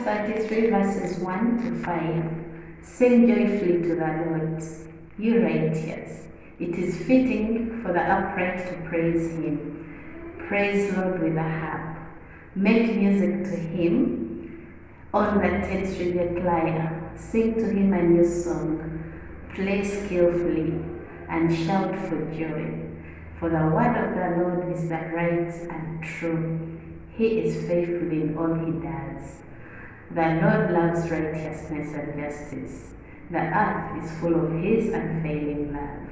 33 verses 1 to 5. Sing joyfully to the Lord, you righteous. It is fitting for the upright to praise him. Praise Lord with a harp. Make music to him on the tetradic lyre. Sing to him a new song. Play skillfully and shout for joy. For the word of the Lord is the right and true. He is faithful in all he does. The Lord loves righteousness and justice. The earth is full of his unfailing love.